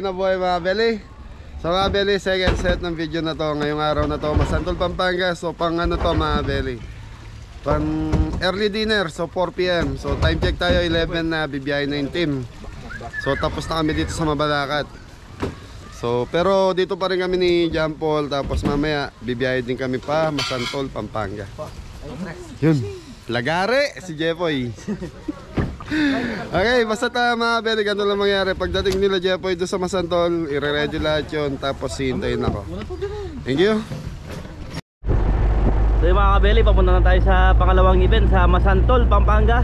na buhay mga beli. So mga beli, second set ng video na to. Ngayong araw na to, Masantol, Pampanga. So pang ano to mga beli, pang early dinner, so 4 PM. So time check tayo 11 na, bibiyahin na yung team. So tapos na kami dito sa Mabalacat. So pero dito pa rin kami ni John Paul. Tapos mamaya bibiyahin din kami pa Masantol, Pampanga. Yun, Lagare, si Jepoy. Okay, basta tayo mga beli, ganito lang mangyari. Pagdating nila Jepoy doon sa Masantol, ire-ready lahat yun. Tapos hintayin ako. Thank you. So yung mga kabeli, papunta na tayo sa pangalawang event sa Masantol, Pampanga.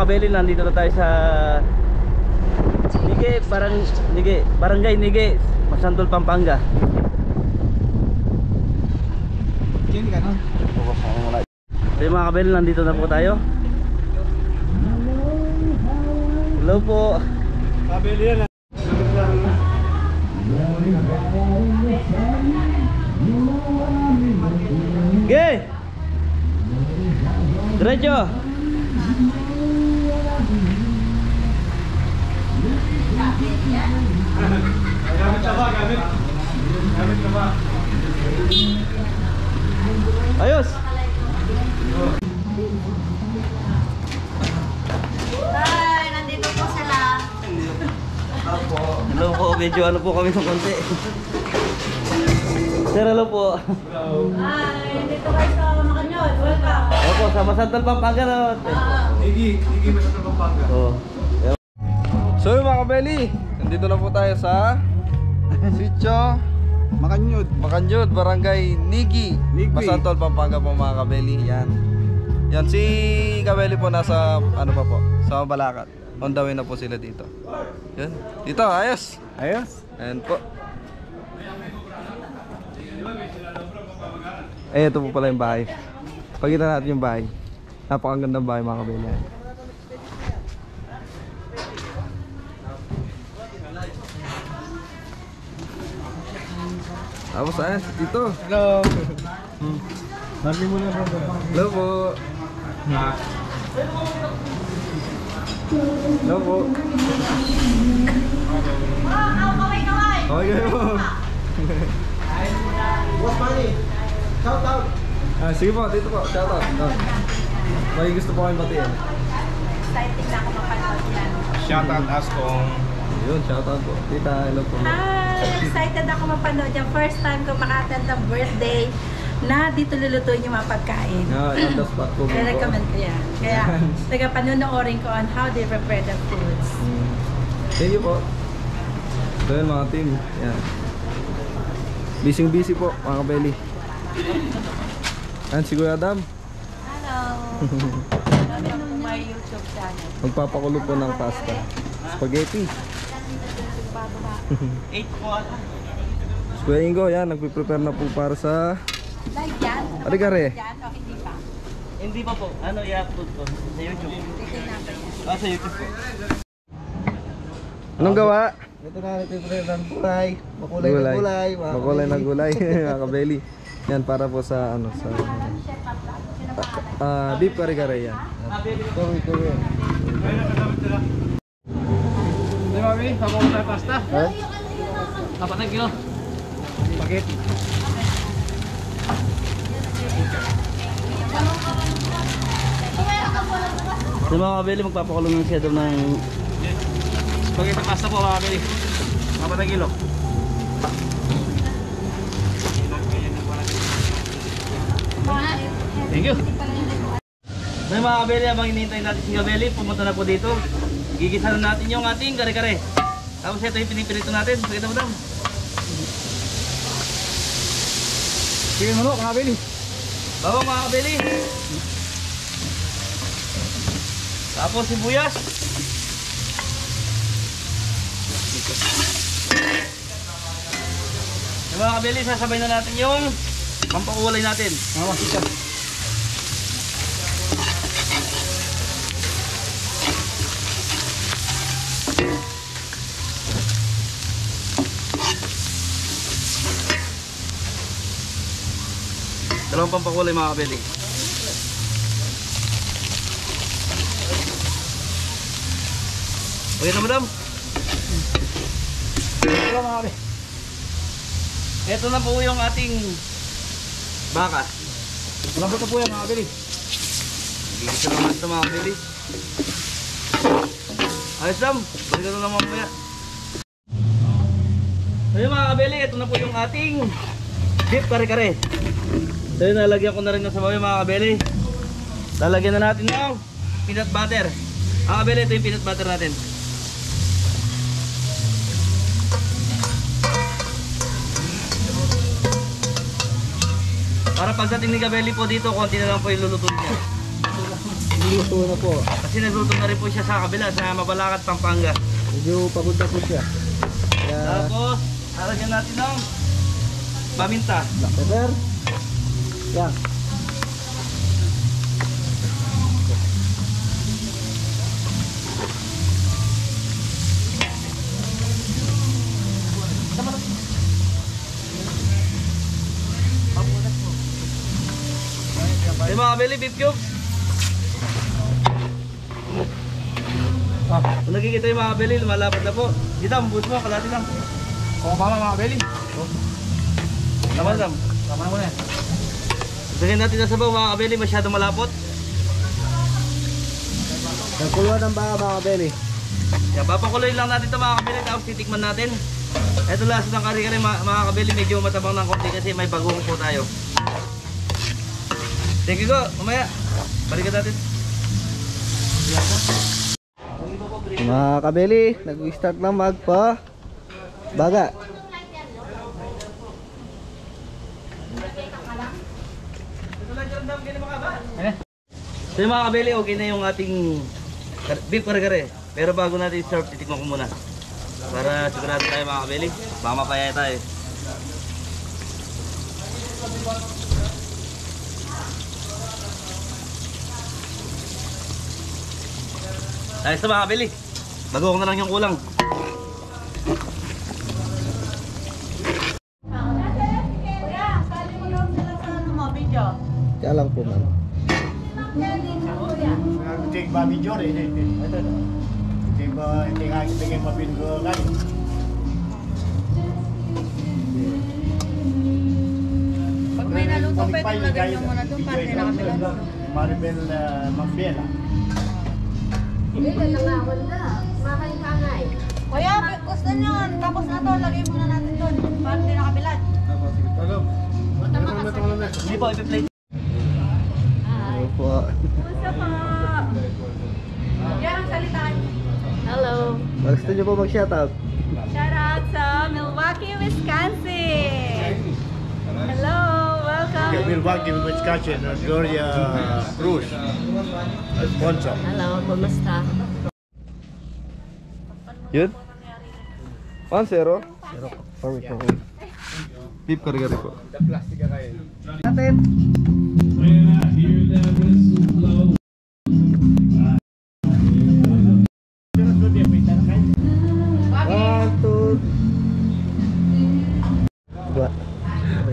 Kabeli, nandito na tayo sa Barangay Nige, Masantol, Pampanga. So mga kabeli, nandito na po tayo. Hello po. Kabeli yan. Ge! Diretso! Hello po, medyo ano po kami ng konti. Sir, hello po. Hi, dito kayo sa Makanyod. Welcome. Opo, sa Masantol, Pampanga na. Higi Masantol, Pampanga. Oo. So yung mga kabeli, nandito na po tayo sa Sitio Makanyod, Barangay Nigi, Masantol, Pampanga po mga kabeli. Yan si kabeli po nasa ano pa po, sa Balakat. On the way na po sila dito. Yan. Dito, ayos. Ayan po. Eh, ito po pala yung bahay. Pakita natin yung bahay. Napakagandang bahay mga kabeli. Tapos ayan, dito. Hello. Marami mo na bro. Hello po. Hello po. Okay kayo po. Boss Manny, shout out. Sige po, dito po. Shout out. May gusto po kayong batiin. Exciting na ako mapanood yan. Shout out Ascong. Yun, shout out po. Tita, hello po. Hi! Excited ako mapanood yan. First time ko maka-attend ng birthday na dito lulutuin yung mga pagkain. On the spot po. Kaya recommend ko yan. Kaya taga-panonoorin ko on how they prepare the foods. Thank you po. So yun mga team. Yan. Busy po mga kabeli. Ayan si Kuya Adam. Hello! Welcome to my YouTube channel. Magpapakulo po ng pasta. Spaghetti. 8 po ata. Si Kuya Ingo, yan. Nagpiprepare na po para sa Live yan? Arigare. Yan o hindi pa? Hindi pa po. Ano, i-upload ko sa YouTube. Titignan ko yan. Sa YouTube po. Anong gawa? Ito na natin ng gulay. Makulay na gulay. Makulay na gulay. Mga kabeli. Yan para po sa ano sa beef kare-kare yan. Kuri. Hey mami, sama mo tayo pasta. Dapat ng kilo. Spaghetti. Sa mga kabeli, magpapakulong ng shadow ng Spaghetti pasta po mga kabili. Dapat ng kilo. Thank you. May mga kabeli, habang hinihintay natin si kabeli, pumunta na po dito. Gigisa na natin yung ating kare-kare. Tapos ito yung pinipirito natin. Pakita mo daw. Sige mo mga kabili. Bawang mga kabeli. Tapos sibuyas. Yung mga kabeli, sasabay na natin yung pampakulay natin. Mga masika. Dalawang pampakulay mga kabeli. Okay na madam? Ito mga kabili. Ito na po yung ating baka. Malambot na po yan mga kabili. Gigisa naman ito mga kabeli. Ayos dam, balikan na naman mamaya. So yun mga kabeli, ito na po yung ating beef kare-kare. So yun, nalagyan ko na rin ng sabaw yung mga kabeli. Lalagyan na natin ng peanut butter. Mga kabeli, ito yung peanut butter natin. Para pagdating ni Gabelli po dito, konti na lang po yung luluto niya. Luto na po. Kasi nagluto na rin po siya sa kabila, sa Mabalacat, Pampanga. Medyo pagod na po siya. Kaya Tapos, lalagyan natin ng paminta. black pepper. Yan. Yung mga Gabelli, beef cubes. Kung nakikita yung mga Gabelli, lumalapad na po. Dito, mabuti mo, kalati lang. Kung pa mga kabili. Tama na, Sam. Tama na muna yan. Lagyan natin na sabaw mga Gabelli, masyadong malapot. Nagkuluan ng baka mga kabili. Yan, papakuloy lang natin ito mga kabili, tapos titikman natin. Ito lasa ng kare-kare mga kabili, medyo matabang ng konti kasi may bagoong po tayo. Thank you go, mamaya. Balikan natin. Mga kabeli, nag-start na magpa baga. So yung mga kabeli, okay na yung ating beef kare-kare. Pero bago natin i-serve, titikman ko muna. Para sigurado tayo mga kabeli. Baka mapaya tayo. Ayos na mga kabeli. Bago na lang yung kulang. Kuya, sali mo lang sila sa ano mo, video. Kaya lang po man. Cek babi jore ini. Cek ba ini kaki pengen mapin ke kan. Pag may naluto, pwede lagyan nyo muna doon para hindi nakabilan. Maribel Mambela. Kuya, gusto nyo, tapos na to, lagay muna natin doon para hindi nakabilan. Hindi po, ipi-plate. Ano po? Gusto po. Yan ang salitaan. Hello. Gusto nyo po mag-shoutout? Shout out sa Milwaukee, Wisconsin. Hello, welcome. Milwaukee, Wisconsin, Gloria Cruz. Sponsor. Hello, kumusta? Yun? 1-0? Okay. Beef kare-kare po. Natin. One, two. Dua.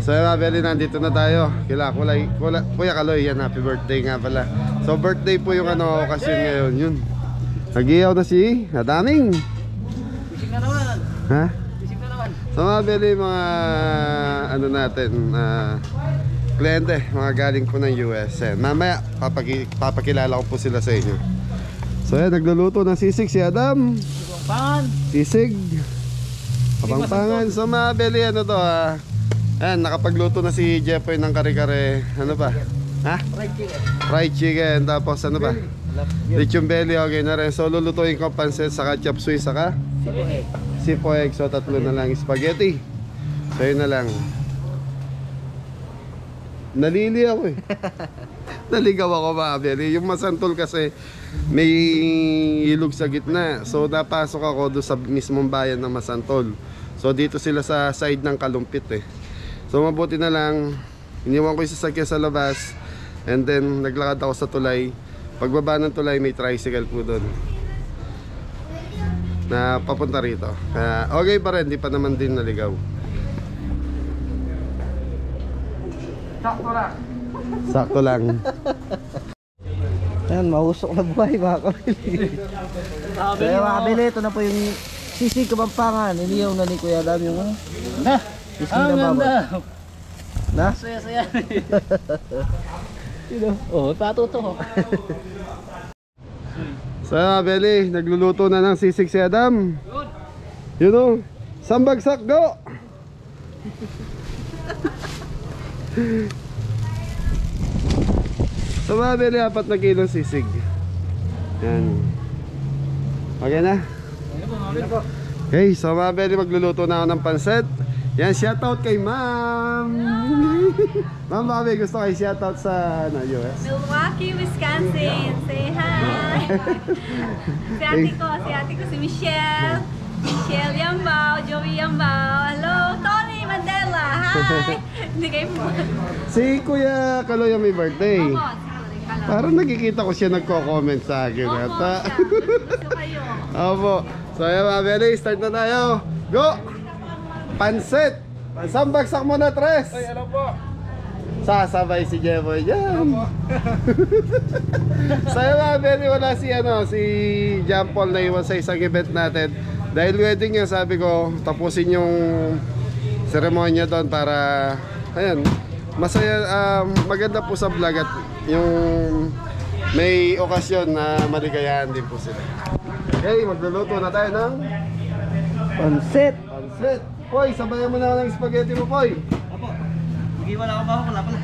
So yung mga beli, nandito na tayo. Kuya Kaloy, yan, happy birthday nga pala. So birthday po yung ano, okasyon ngayon. Yun. Nag-iyaw na si Adaming. Isip na naman. Ha? Isip na naman. So mga beli, mga ano natin, kliyente, mga galing po ng US. Mamaya, papakilala ko po sila sa inyo. So yan, nagluluto ng sisig si Adam. Pan! Sisig. Kapangpangan. So mga beli, ano to ha? Ayan, nakapagluto na si Jeffoy ng kare-kare. Ano ba? Ha? Fried chicken. Fried chicken. Tapos ano ba? Lechon belly. Okay na rin. So lulutuin ko pansit, saka chop suey, saka sipo egg. So tatlo na lang spaghetti. So yun na lang. Nalili ako eh. Naligaw ako mga beli. Yung Masantol kasi may ilog sa gitna. So napasok ako doon sa mismong bayan ng Masantol. So dito sila sa side ng Kalumpit eh. So mabuti na lang, iniwan ko yung sasakyan sa labas. And then naglakad ako sa tulay. Pagbaba ng tulay, may tricycle po doon na papunta rito. Kaya okay pa rin, di pa naman din naligaw. Sakto lang. Ayan, mahusok na buhay mga kabili. Kaya mga kabili, ito na po yung sisig Kapampangan. Iniyaw na ni Kuya Adam yung sisig na babot. Na? Saya-saya. Oh, patuto. So Beli, nagluluto na ng sisig si Adam. Yun o, sambagsak go! So mga Beli, 4 na kilong sisig. Yan. Okay na? Okay, so mga Beli, magluluto na ako ng pansit. Yan, shoutout kay Ma'am. Ma'am Bobby, gusto kayo shoutout sa US? Milwaukee, Wisconsin. Say hi. si ate ko si Michelle. Michelle Yambao, Joey Yambao. Hello, Tony Mandela. Hi. Hindi kayo mo. Si Kuya Kaloy may birthday. Parang nakikita ko siya nagko-comment sa akin. Ata. Gusto kayo. Opo. So ayan mga Beli, start na tayo. Go! Pansit! Sambagsak mo na, Tres! Ay, alam po. Sasabay si Jeboy dyan. So ayan mga Beli, wala si John Paul na iwan sa isang event natin. Dahil wedding niya, sabi ko, tapusin yung seremonya doon para, ayan, masaya, maganda po sa vlog at yung may okasyon na maligayahan din po sila. Okay, magluluto na tayo ng Pansit. pansit. Poy, sabayan mo na ng spaghetti mo, Poy. Opo. Hindi wala ako ba? Wala pala.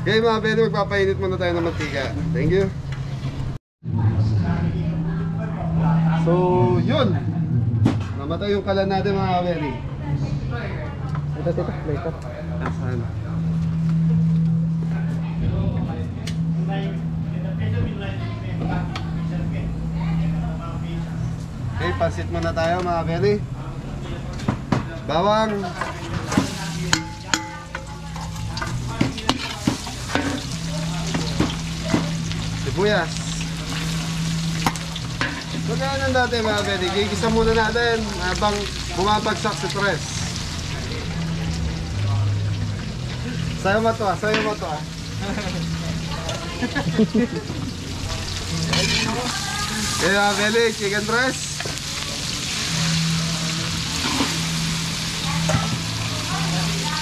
Okay mga Benny, magpapainit muna tayo ng mantika. Thank you. So, yun. Namatay yung kalan natin mga Benny. Ito, later. Asan? Okay, pansit muna tayo mga Benny. Bawang. Sibuyas. So ganyan dati mga Benny, gigisa muna natin habang bumabagsak si Tres. Sayo mo to ah, sayo mo to ah. Okay mga Benny, chicken breast.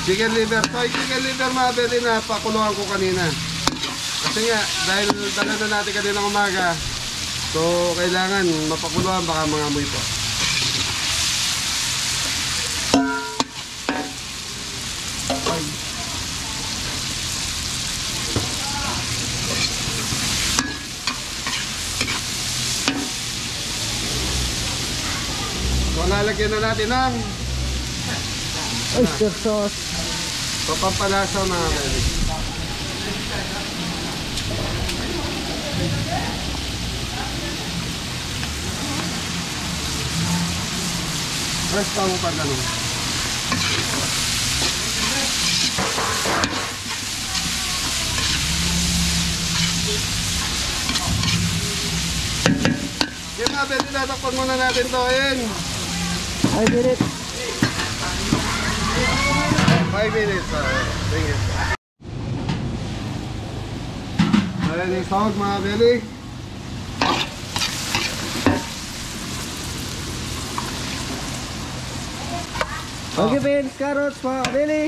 Chicken liver. So yung chicken liver mga Benny na pakuluan ko kanina. Kasi nga, dahil dala na natin kanina umaga, so kailangan mapakuluan, baka mga amoy po. So lalagyan na natin ng Oyster sauce. papampalasa mga Benny. Fresh pa mo pa ganun. Yung mga Benny, tatakpan muna natin to. Ayan. 5 minutes. 5 minutes. Thank you. Ayan yung sahog mga Benny. Okay, beans, carrots, mga kabili.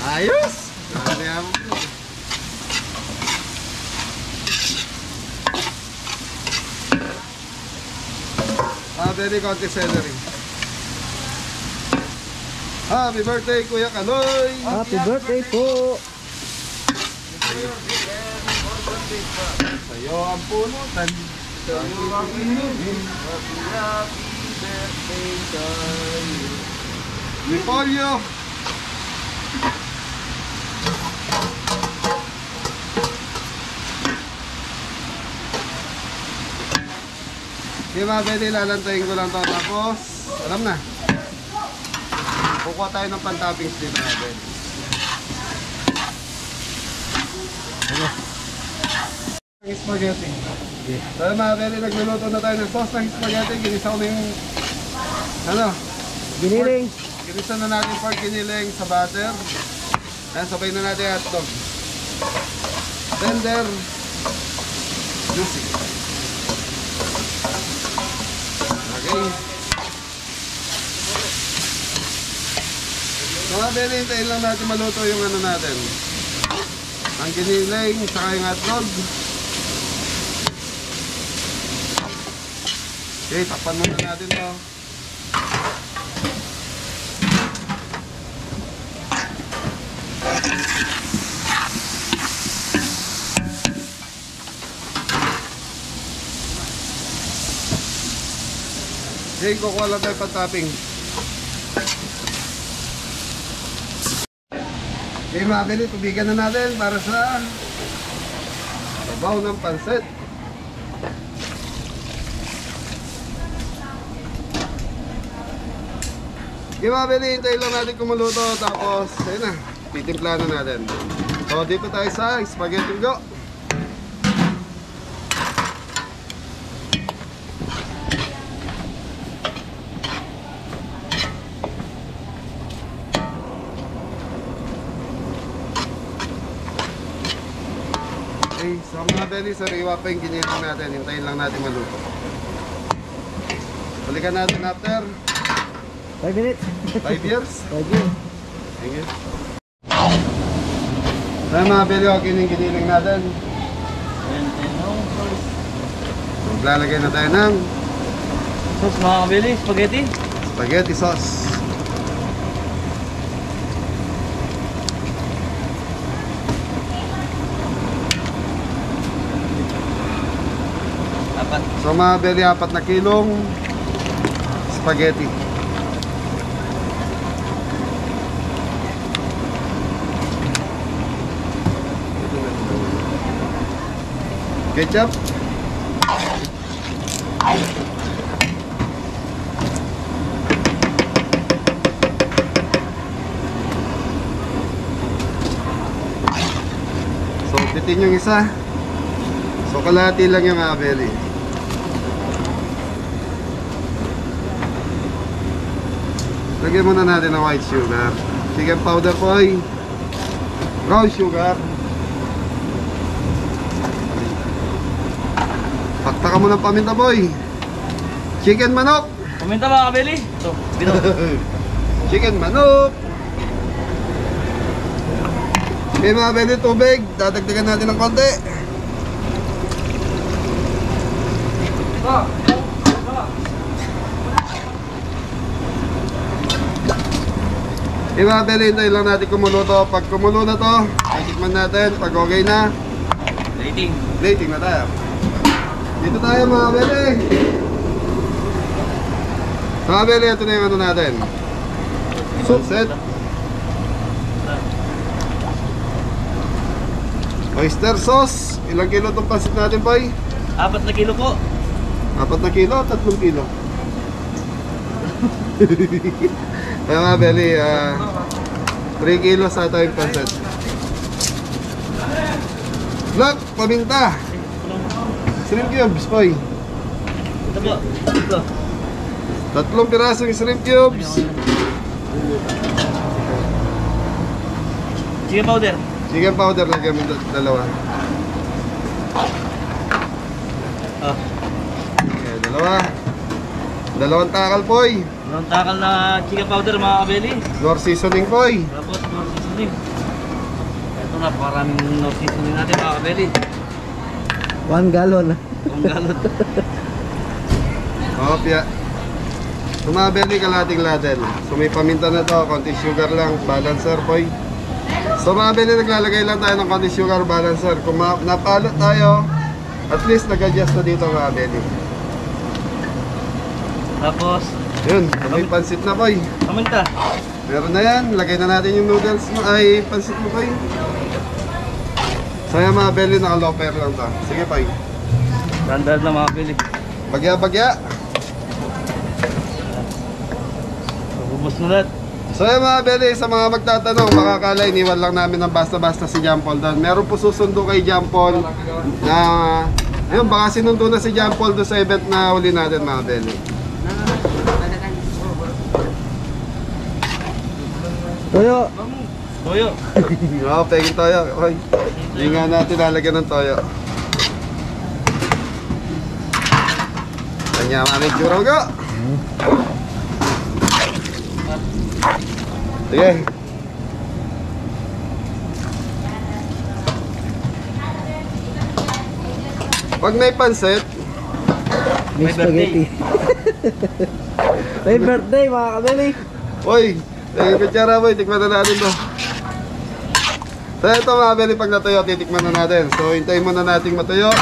Ayos! Grabe yan. Benny, konti celery. Happy birthday, Kuya Kaloy! Happy birthday po. Sa'yo ang punutan. Sa'yo ang inubin. Lipolyo! Okay mga Benny, lalantayin ko lang to. Tapos, alam na. Kukuha tayo ng pan-toppings dito mga Benny. Ang spaghetti. So mga Benny, nagluluto na tayo ng sauce ng spaghetti. Ginisa ko na yung Giniling. ginisa na natin pork giniling sa butter. Ayan, sabay na natin yung hotdog. Tender. Juicy. Okay. So mga Benny, hintayin lang natin maluto yung ano natin. Ang giniling, saka yung hotdog. Okay, takpan muna natin to. Okay, kukuha lang tayo pang-topping. Okay mga Benny, tubigan na natin para sa sabaw ng pansit. Okay mga Benny, hintayin lang natin kumuluto. Tapos, ayun na, titimpla na natin. So dito tayo sa spaghetti go. Okay, so mga Benny, sariwa pa yung giniling natin. Hintayin lang natin maluto. Balikan natin after 5 minutes. 5 years. 5 years. Thank you. So mga Benny, okay yung giniling natin. Ayan, maglalagay na tayo ng Sauce mga kabeli, spaghetti. spaghetti sauce. Apat. So mga beli, 4 na kilong spaghetti. Ketchup. So, bitin yung isa. So, kalahati lang yung mga beli. Lagyan muna natin ng white sugar. Chicken powder po ay brown sugar. Paktakan mo ng paminta boy. Chicken manok. Paminta mga kabeli. Ito, bino. Chicken manok. Okay mga beli, tubig. Dadagdagan natin ng konti. Okay mga beli, hintayin lang natin kumulo to. Pag kumulo na to, itikman natin. Pag okay na, Rating. plating na tayo. Dito tayo mga beli. Mga beli, ito na yung ano natin. Sunset. Oyster sauce. Ilang kilo itong pansit natin, boy? 4 na kilo po. 4 na kilo, 3 kilo. Kaya mga beli, 3 kilo sa ito yung pansit. Look, paminta. Shrimp cubes, boy. Ito po. Ito. 3 pirasong shrimp cubes. Chicken powder. Chicken powder, lagyan mo dalawa. Ah. Okay, dalawa. Dalawang takal, boy. Dalawang takal na chicken powder mga kabeli. Nor seasoning, boy. Tapos no seasoning. Ito na, paraming no seasoning natin mga kabeli. 1 gallon. Kung galot. Opya. Tumabeli kalating ladel. So may paminta na to, konti sugar lang, balancer, boy. So mga beli, naglalagay lang tayo ng konti sugar, balancer. Kung napalot tayo, at least nag-adjust na dito mga beli. Tapos, Yun, may pansit na, boy. paminta. Meron na yan, lagay na natin yung noodles mo, ay pansit mo, boy. So yan mga beli, naka-low fire lang to. Sige, boy. Dandad na mga kabeli. Bagya-bagya. Ubus na lahat. So yan mga beli, sa mga magtatanong, makakala iniwan lang namin ng basta-basta si John Paul doon. Meron po susundo kay John Paul na, ayun, baka sinundo na si John Paul doon sa event na uli natin mga beli. Toyo. Toyo. Oo, peging toyo. Okay. Hindi nga natin lalagyan ng toyo. Kanya mami churro ko. Sige. Pag may pansit, May May birthday. spaghetti. May birthday mga kabili. oy, kutsara boy, tikman na natin to. So ito mga beli, pag natuyo, titikman na natin. So hintayin muna nating matuyo.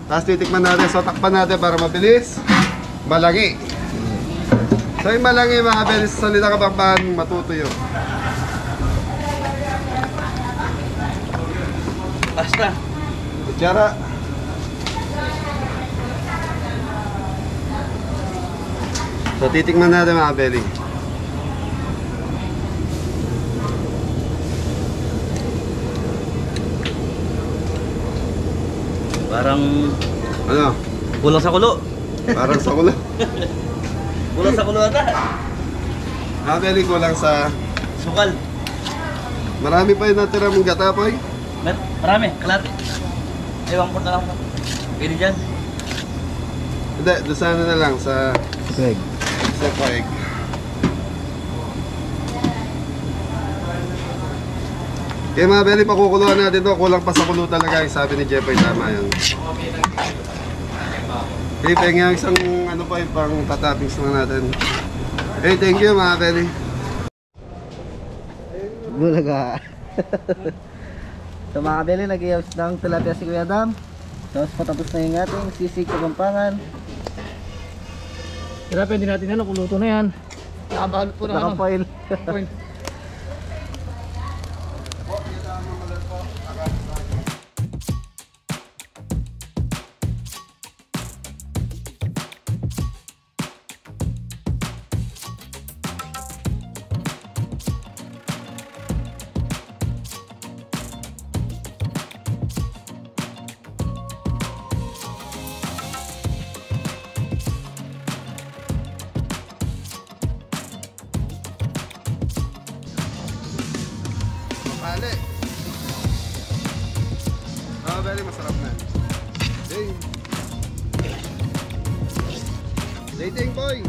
Tapos titikman natin, so takpan natin para mabilis. Malangi. So yung malangi mga beli, sa salita Kapampangan, matutuyo. Basta. Kutsara. So titikman natin mga beli. Parang Ano? kulang sa kulo. Parang sa kulo. Kulang sa kulo ata. Mga beli, kulang sa... Sukal. Marami pa yung natira mong gata po eh. Marami. Kalate. Ewan ko na lang. Pwede dyan. Hindi, doon sana na lang sa... Greg. Sa paig. Kaya mga beli, pakukuluan natin to. Kulang pa sa kulo talaga yung sabi ni Jeffoy. Tama yun. Okay, pengen isang ano pa yung pang patappings lang natin. Okay, thank you mga Belly. Bulaga. So mga kabili, nag-iayos ng tilapia si Kuya Dam. Tapos patapos na yung ating sisig Kapampangan. Tira, pwede natin ano, kung luto na yan. Nakabalot po na ano. Nakapoil. Point. Pali. Ah, Belly, masarap na. Hey. Dating boy.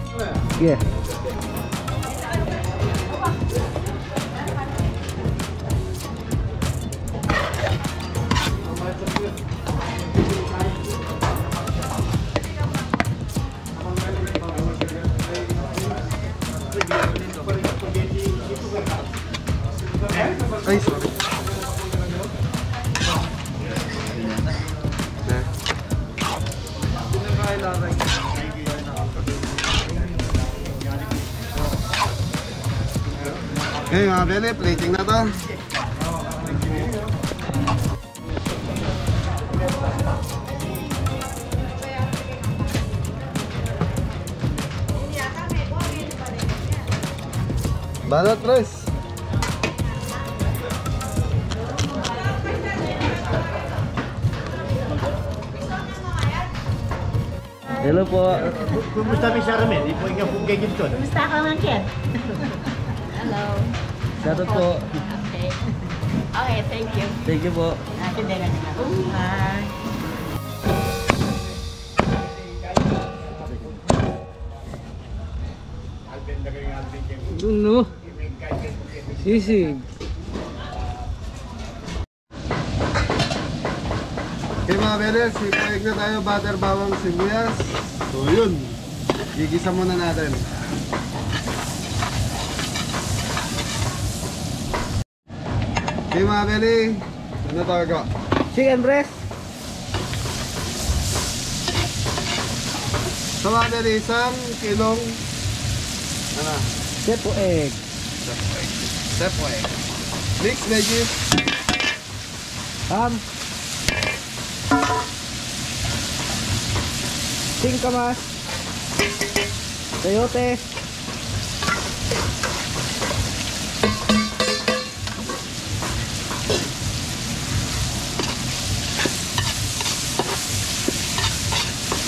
Ayun. Yeah. Ay, sorry. Okay mga Belly, plating na to. Balot, Chris. Hello po. Kumusta mi Sarah men? Ipo ikaw kung kay Gibson. Kumusta ka man, Ken? Hello. Shoutout po. Okay. Okay, thank you. Thank you po. Natin din natin ako. Bye. Doon no. Sisig. Okay mga Belly, sipaig na tayo, butter, bawang, sibuyas. So yun, gigisa muna natin. Okay mga Belly, ano tawaga? Chicken breast. So mga Belly, isang kilong ano? Sepo egg. Sepo egg. Mixed veggies. Ham. Singkamas. Sayote.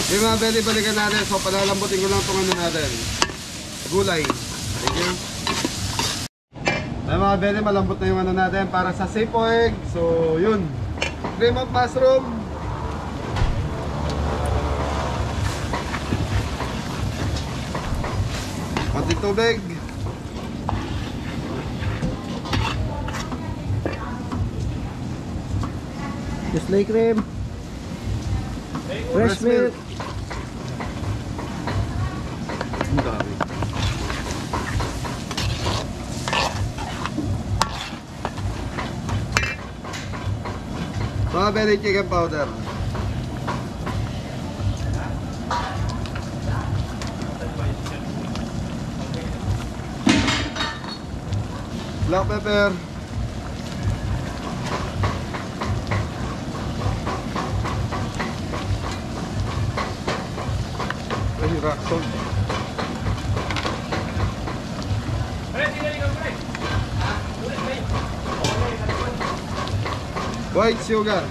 Okay mga Belly, balikan natin. So palalambutin ko lang itong ano natin. Gulay. Thank you. Ay mga Belly, malambot na yung ano natin para sa sepo egg. So yun, cream of mushroom. Konti tubig. Display cream. Fresh milk. Ang dami. Mga Belly, chicken powder. Black pepper. Ay, rock salt. White sugar.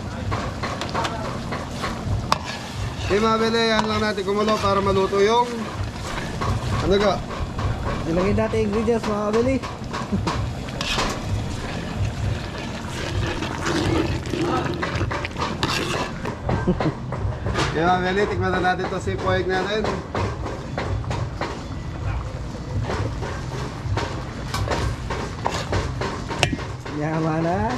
Okay mga Belly, yan lang natin kumulo para maluto yung ano ga? Ilagay natin ingredients mga kabili. Kaya mga Beli, tikman na natin ito si Poig natin. Yaman na.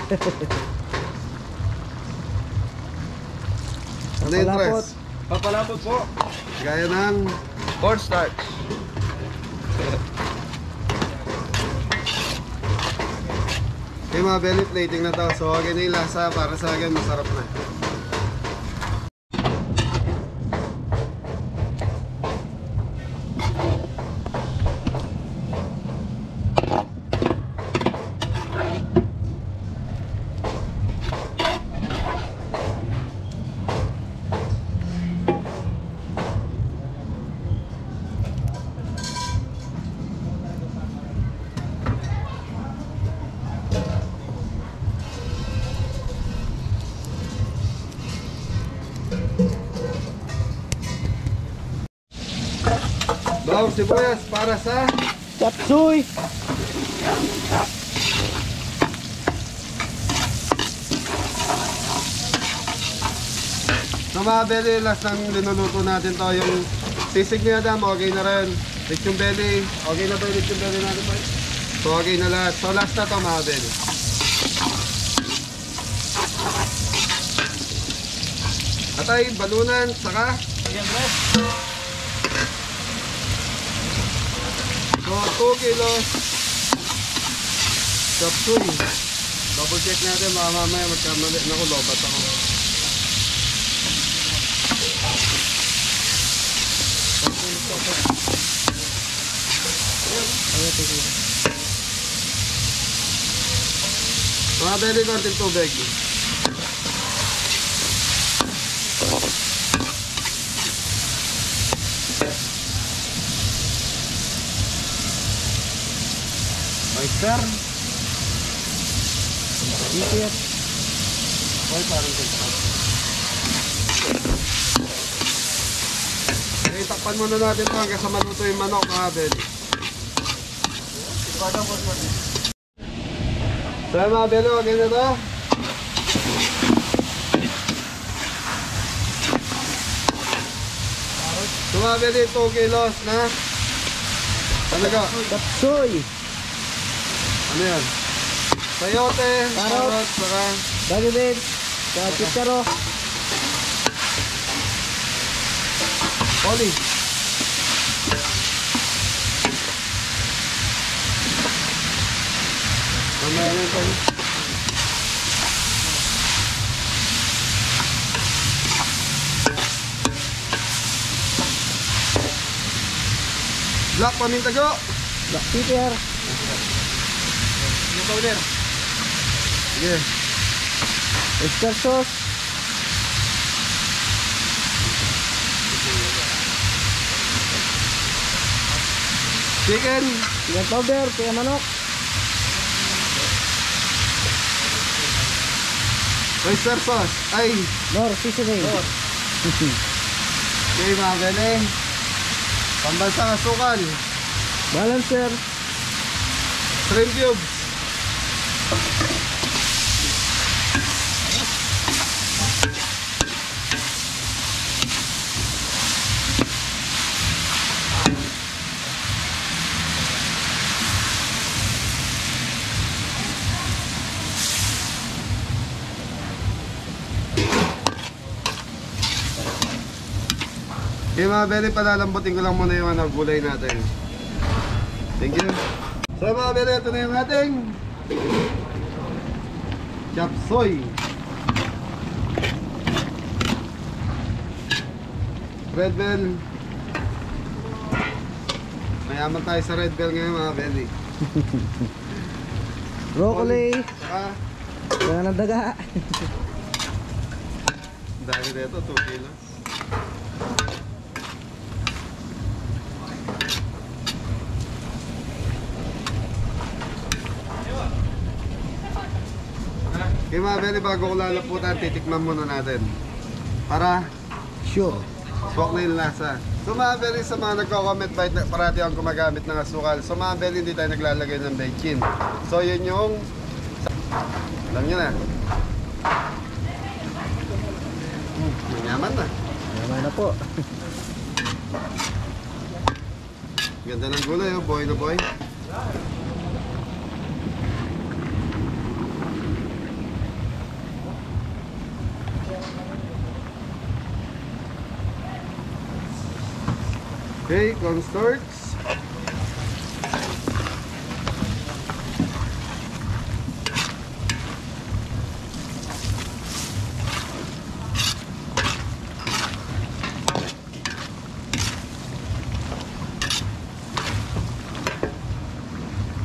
Ano yung Papalapot. dress? Papalapot po. Gaya ng Cornstarch. yung mga belly plating na to. So, okay na yung lasa. Para sa akin, masarap na. Bawang sibuyas para sa Chapsuy. So mga belly, last ng linuluto natin to. Yung sisig niya dam, okay na rin. Lechong belly, okay na ba yung lechong belly natin pa? So okay na lahat. So last na to mga belly. Atay, balunan, saka Siyempre. so 2 kilos chapsuy. Double check natin, baka mamaya magkamali. Naku, lobat ako. Mga belly, konting tubig. Oyster. Ikit. Oy, parang ganito. Okay, takpan muna natin ito hanggang sa maluto yung manok, mga belly. So mga belly, okay na ito. So mga belly, 2 kilos na. Ano ka? Chapsuy. Ano yan? Sayote, carrot, saka Dagi din. Sa chicharo. oli. Mamaya na ito. Black pamintago. Black pepper. Yung powder. Sige. Oyster sauce. Chicken. Chicken powder. Kaya manok. Oyster sauce. Ay. Nor seasoning. Okay, mga bele. Pambansang asukal. Balancer. Shrimp cubes. Okay mga bele, palalambutin ko lang muna yung gulay natin. Thank you. So mga bele, ito na yung ating chapsuy. Red bell. Mayaman tayo sa red bell ngayon mga bele. Broccoli. Saka, Kaya ng daga. dahil dito, 2 kilos. Okay mga bele, bago ko lalaputan, titikman muna natin. Para Sure. swak na yung lasa. So mga bele, sa mga nagko-comment bite na parati akong gumagamit ng asukal. So mga bele, hindi tayo naglalagay ng bacon. So yun yung alam nyo na. Mayaman na. Naman na po. Ganda ng gulay, oh. Boy na boy. Okay, cornstarch.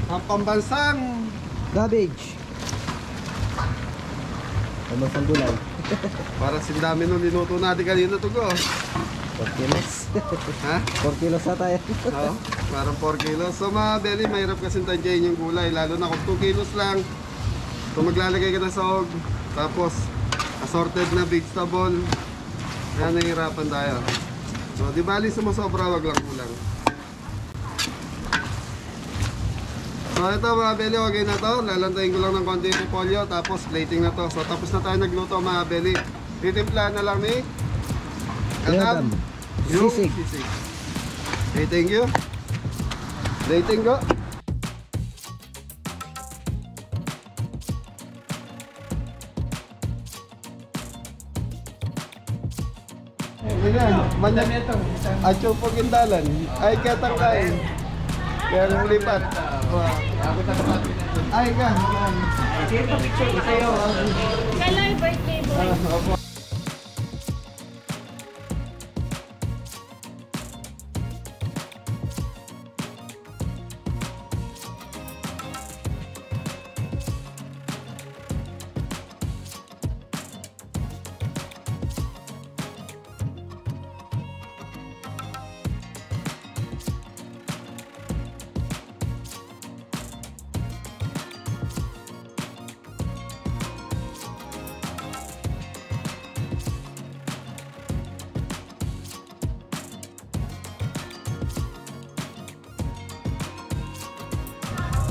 Ang pambansang Cabbage. Pambansang gulay. para sindami nung linuto natin kanina to go. 4 kilos. Ha? 4 kilos na tayo. Oo, parang 4 kilos. So mga belly, mahirap kasi tadyain yung gulay. Lalo na kung 2 kilos lang. Kung maglalagay ka ng sahog, tapos assorted na vegetable, kaya nahihirapan tayo. So di bali sumusobra, wag lang kulang. So ito mga belly, okay na to. Lalantayin ko lang ng konti yung polio, tapos plating na to. So tapos na tayo nagluto mga belly. Titimpla na lang ni Adam. yung Sisig. sisig. Okay, thank you. Plating ko. Manyan acho po gindalan. Ay katang kain. Kaya nang lipat. Ay ka. Kailan yung birthday boy?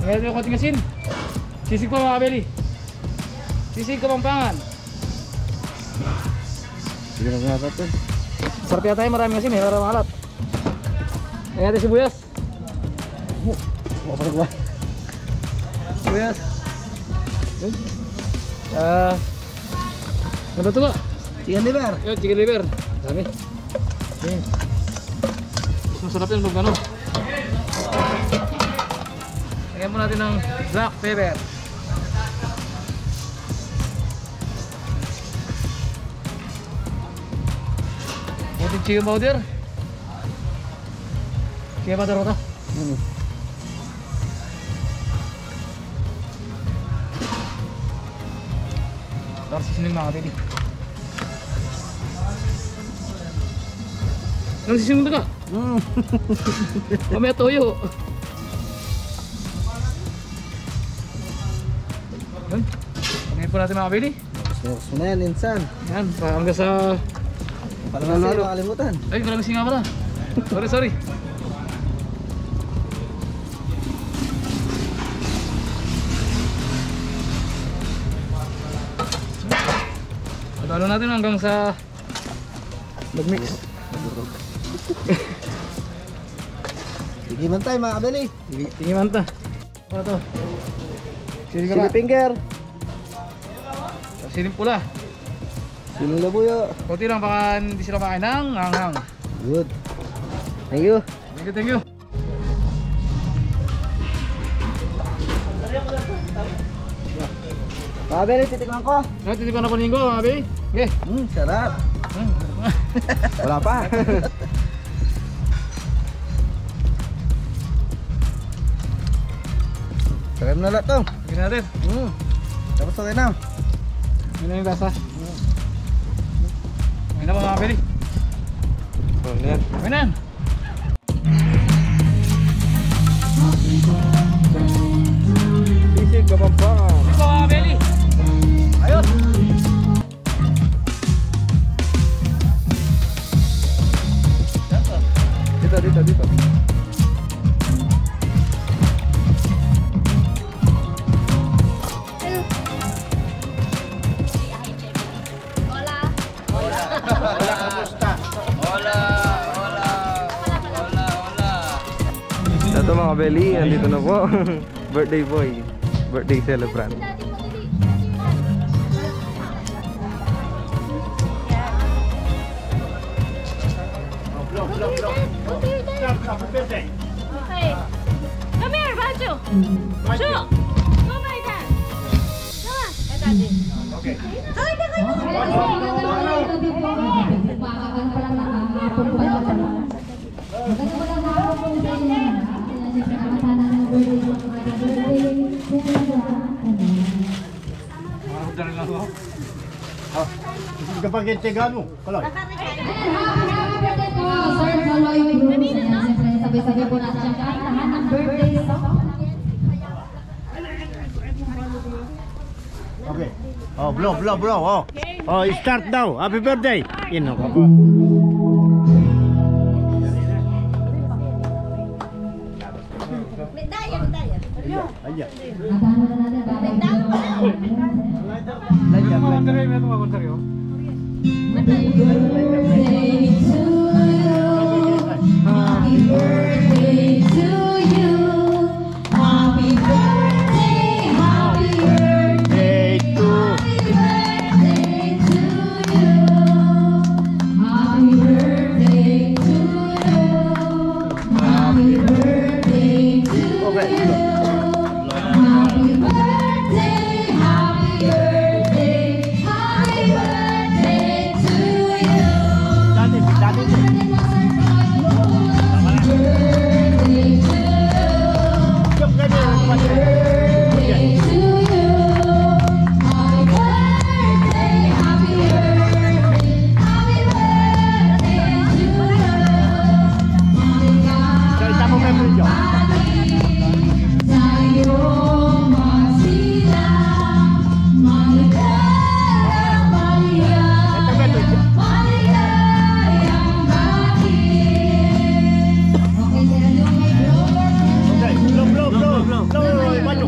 Ngayon yung konting asin. Sisig pa mga belly. Sisig Kapampangan. Sige na nga natin. Sarap yata tayo, maraming asin eh, para mahalat. Ngayon natin sibuyas. Makapalag ba? Sibuyas. Ano ba ito ba? Chicken liver. Yun, chicken liver. Dami. Okay. Mas masarap yun pag ano. Lagyan mo natin ng black pepper. Kunting chicken powder. Chicken powder ito. Tapos sisinin mga kapili. Nang sisinin mo ka? Mamaya toyo. Yan. Pagkain po natin mga kapili. Gusto na yan, insan. Yan, hanggang sa... Parang nasi, makalimutan. Ay, maraming singa pala. Sorry. Pagkalo natin hanggang sa mag-mix. Tigiman tayo mga kabili. Tingiman ta. Ano to? Sili Chili finger. Siling pula. Siling labuyo. Kunti lang baka hindi sila makain ng hanghang. Good. Thank you. Thank you. Mga kabili, titikman ko. Titipan na po linggo mga baby. Okay. Sarap. Wala pa. Sarap na lahat to. Sige natin. Tapos okay na. Yun na yung lasa. Okay na po mga baby. Okay na yan. Sisig Kapampangan. Ito mga baby. Ayos. Dito. Hola. Ito mga belly, andito na po. Birthday boy. Birthday celebrant. Happy birthday. Okay. Come here, Bacho. Bacho. Go my dad. Come on. Kay daddy. Okay. Ay, kayo. Kapag itigano, kalay. Sabay-sabay po natin siyang kantahan ng birthday song. Okay. Oh, blow. Oh. Oh, start daw. Happy birthday. Ino ka pa. Medaya. Ayan. Happy birthday to you. Happy birthday, happy birthday, Day to happy birthday to you. Happy birthday to you. Happy birthday to you. Happy birthday, happy birthday, happy birthday to you. dati. Yung Salita mo memory dyan. Okay, blow. Bacho.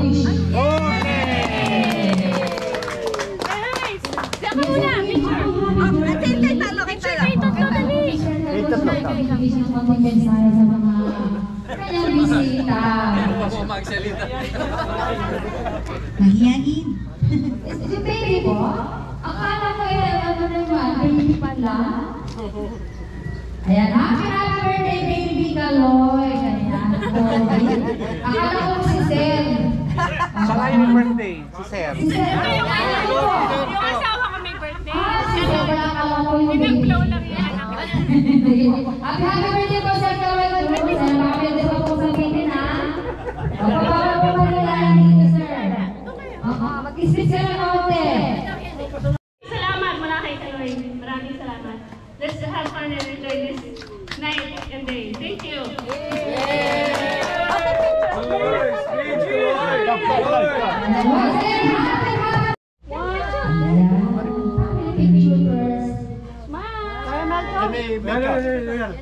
Mahiyain. Si baby po, akala ko ano naman, baby pala. Ayan, happy birthday baby Kaloy. Ganyan. Akala ko si Sen. Saka yung birthday, si Sir. Si Sen. Yung asawa ko may birthday. Si Sen, wala akala ko yung baby. Pinag-blow lang yan. Happy birthday po sa Kaloy. Happy birthday po sa baby na. Pagpapala po manilayan dito, sir. Mag-isip ka ng konti. Salamat mula kay Kaloy. Maraming salamat. Let's have fun and enjoy this night and day. Thank you.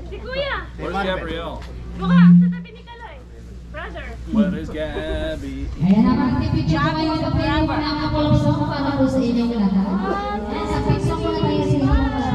Si Kuya. Mukha sa tabi ni Kaloy. Brother. Ayan na, mag-picture po kayo sa pwede mo na ang kulong para po sa inyong lahat. Ayan, sa picture po na tayo sa inyong lahat.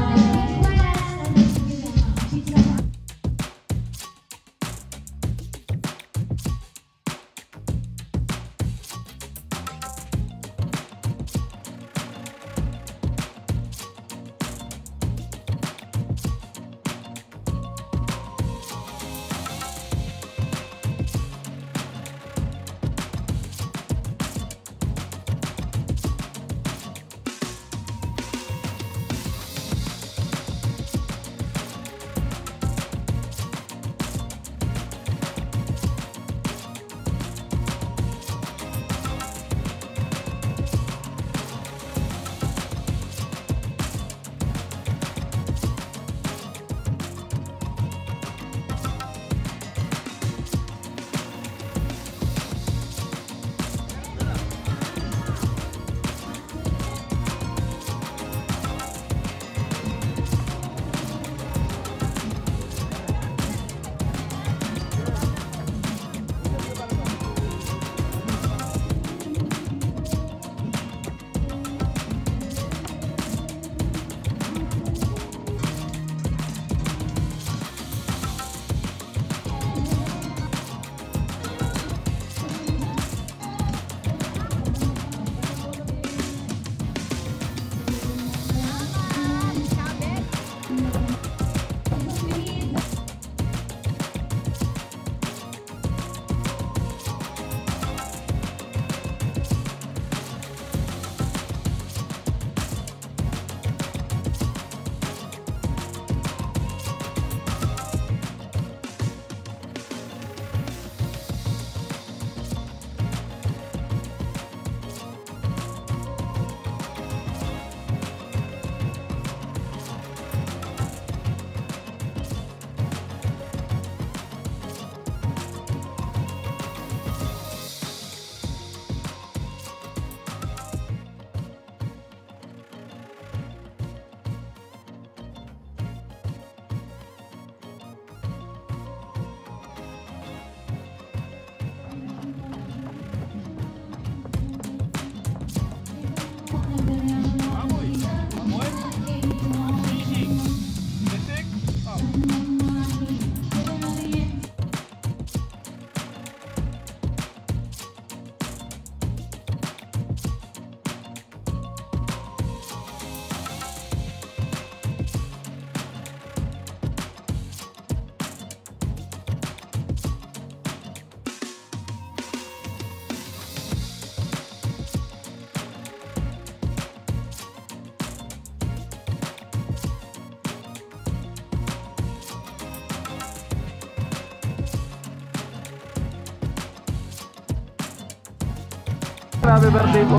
happy birthday po.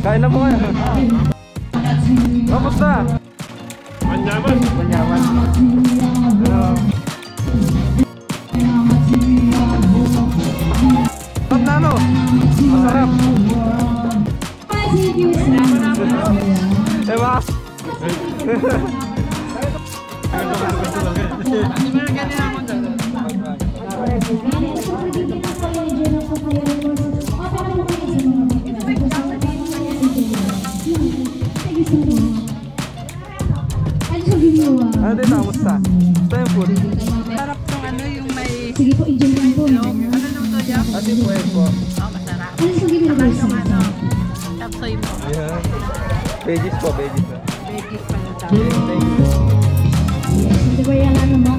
Kain na po kayo. Kamusta? Manyaman. Manyaman. Sarap na no? Masarap. Diba? Ano din kamusta? Gusto yung food? Sarap tong ano yung may... Sige po, enjoy lang po. Ano luto niya? Ate po po. Oh, masarap. Ano sa gilid ba? Yung ano, tapsoy mo. Ayan. Veggies po, veggies po. Veggies pala tayo. Thank you po. Yes, hindi ba yan ano mo?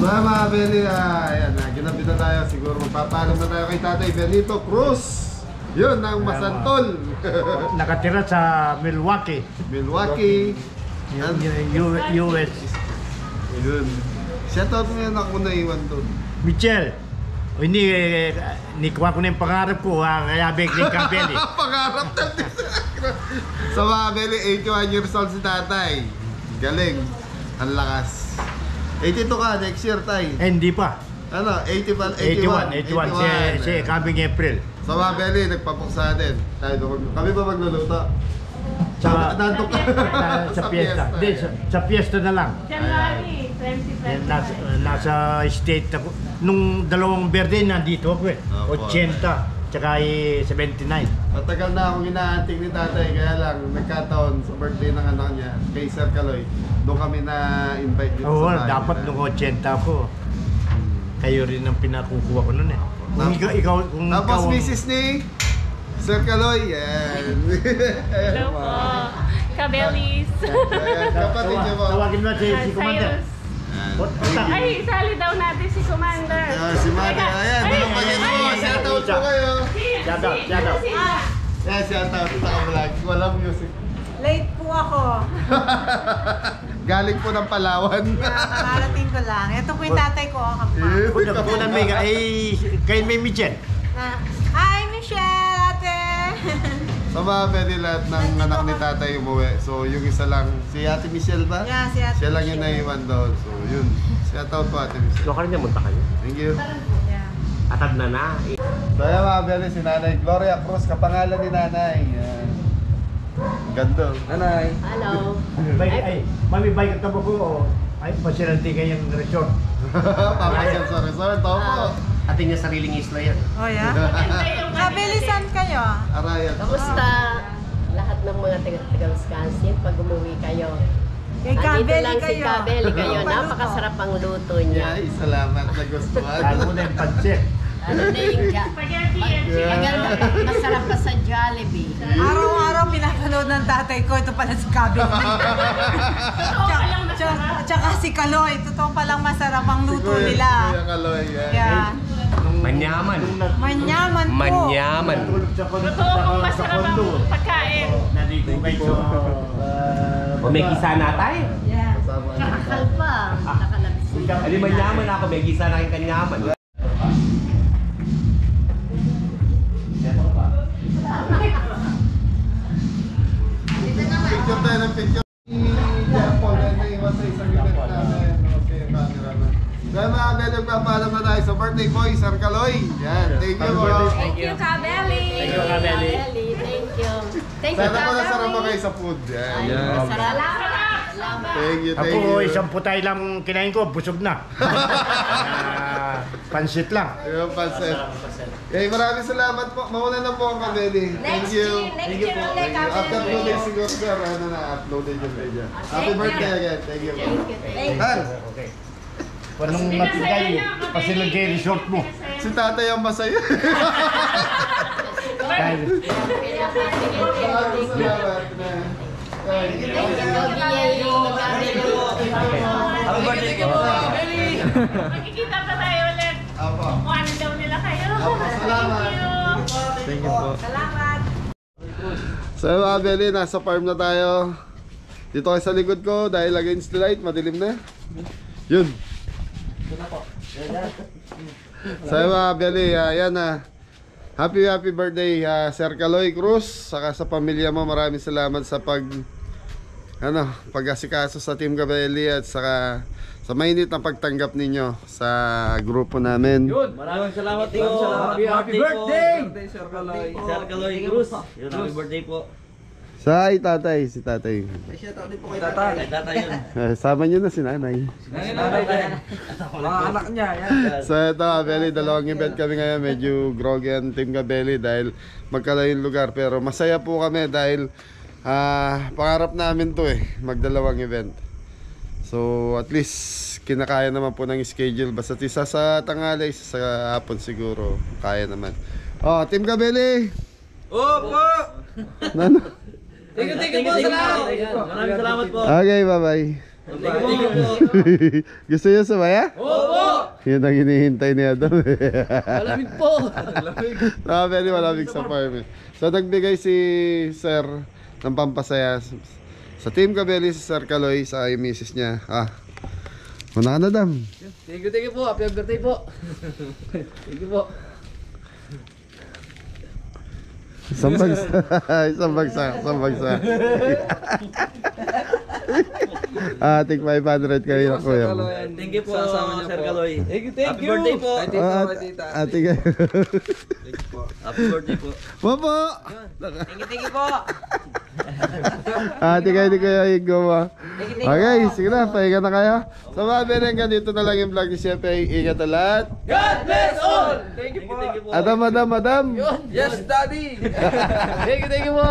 Mga Beli, ayan, ginabit na tayo. Siguro magpapaalam na tayo kay Tatay Benito Cruz. Yun, ang Masantol. Nakatira sa Milwaukee, Milwaukee. US. Yun. Shoutout mo yan ako naiwan doon. Michelle, hindi, nikuha ko na yung pangarap ko, kaya big ni Kabeli. Pangarap natin. Sa mga Beli, 81 years old si Tatay. Galing. Ang lakas. 82 ka, next year, Tay. Hindi pa. Ano, 81. Si coming April. Sa mga Beli, nagpapuksa din. Kami ba magluluto? Nandun ka. Sa fiesta. Hindi, sa fiesta na lang. January 2020. Nasa state ako. Nung dalawang birthday, nandito ako eh. Opo. 80, tsaka 79. Matagal na akong inaanting ni Tatay, kaya lang nagkataon sa birthday ng anak niya, kay Sir Kaloy. Doon kami na-invite dito Oo, sa bahay. dapat nung 80 ako. Kayo rin ang pinakukuha ko nun eh. Kung kung Tapos ikaw ang- Mrs. ni Sir Kaloy, yan. Hello po. Kabelis. Ayan, kapatid niyo po. Tawagin mo si Commander. Cyrus. Utang. Ay, isali daw natin si Commander. Si Mother, ayan, walang pagkita mo. Shoutout po kayo. Shout out, shout out. Ayan, shoutout sa vlog. Walang music. Late po ako. Galing po ng Palawan. Nakarating ko lang. Ito po yung tatay ko, ang kapwa. Punan Mega, ay kay May Michelle. Hi, Michelle, ate! Sa mga pwede lahat ng anak ni tatay umuwi. So yung isa lang, si Ate Michelle ba? Yeah, si ate Siya lang yung Michelle. naiwan doon. So yun. Shoutout po Ate Michelle. Lokal niya, munta kayo. Thank you. Yeah. Atad na na. So yan mga pwede si Nanay Gloria Cruz, kapangalan ni Nanay. Yan. Ganda. Nanay. Hello. Ay, mami, bike ka ba ko? Ay, pasyalante kayong resort. Papasyal sa resort. Opo. Ating niya sariling isla yan. Oh, yeah? Kabilisan kayo. Arayan. Kamusta lahat ng mga taga-Wisconsin pag umuwi kayo? Kay Andito Kabeli lang si kayo. Kabeli kayo. Paluto. Napakasarap ang luto niya. Ay, salamat. Nagustuhan. Lalo mo na yung pansit. Ano na yung Spaghetti and chicken. maganda, masarap pa sa Jollibee. Araw-araw pinapanood ng tatay ko. Ito pala si Kabeli. Tsaka si Kaloy. Totoo palang masarap ang luto nila. Kuya Kaloy. Yan. Yeah. Manyaman. Manyaman po. Manyaman. Totoo kung masarap ang pagkain. Nandito kayo sa... O may gisa na tayo. Yeah. Kakakal pa. Nakalabis. Ali manyaman ako, may gisa na yung kanyaman. Picture tayo ng picture. Yan po, na naiwan sa isang event namin. Okay, cameraman. Kaya mga pwede magpapaalam na tayo sa birthday boy, Sir Kaloy. Yan, thank you. Thank you, Kabeli. Thank you, Kabeli. Thank you. Thank you, Sana po nasarap Kabeli. pa kayo sa food. Yan. Masarap. Thank you, thank Ako, you. isang putay lang kinain ko, busog na. Pansit lang. Yung pansit. Okay, maraming salamat po. Mauna na po ang Kabeli. Thank you. Next year ulit, After 2 Kabeli. days siguro, sir, ano na, uploaded yung video. Happy birthday again. Thank you. Hans, Okay. Panong matigay, pasilagay resort mo. si tatay ang masaya. Dahil, Maraming salamat na. Happy birthday po. Magkikita pa tayo ulit. Apo. Kuhanin daw nila kayo. Apo, salamat. Thank you. Thank you po. Salamat. So mga Beli, nasa farm na tayo. Dito kayo sa likod ko dahil against the light, madilim na. Yun. So mga Beli, yan na. Happy birthday Sir Kaloy Cruz. Saka sa pamilya mo, maraming salamat sa pag-asikaso sa Team Kabeli at saka sa mainit na pagtanggap ninyo sa grupo namin. Maraming salamat po. Happy birthday! Sir Kaloy. Sir Kaloy Cruz. Yun, happy birthday po. Sa tatay, si tatay. Tatay yun. Sama nyo na si nanay. Mga anak niya, yan. So ito Kabeli, dalawang event kami ngayon. Medyo groggy ang Team Kabeli dahil magkalayong lugar. Pero masaya po kami dahil pangarap namin to magdalawang event. So at least kinakaya naman po ng schedule. Basta isa sa tanghali, isa sa hapon siguro. Kaya naman. Oh, Team Kabeli! Opo! Nano? Thank you po. Salamat. Maraming salamat po. Okay, bye-bye. Thank you po. Gusto nyo sumaya? Opo! Yun ang hinihintay ni Adam. Malamig po. Very malamig sa farm. So nagbigay si Sir ng pampasaya sa Team Kabeli, si Sir Kaloy, sa misis niya. Muna ka na, Dam. Thank you po. Happy birthday po. Thank you po. Isang bagsak. Ating 500 kayo na kuya mo. Thank you po, Sir Kaloy. Thank you. Happy birthday po. Ate kayo. Happy birthday po. Popo! Thank you po. Ate kayo ni Kuya Igoma. Okay, sige na, pahinga na kayo. So mga benenggan, dito na lang yung vlog ni Chef. Ingat na lahat. God bless all! Thank you po. Madam. Yes, Daddy! Thank you po.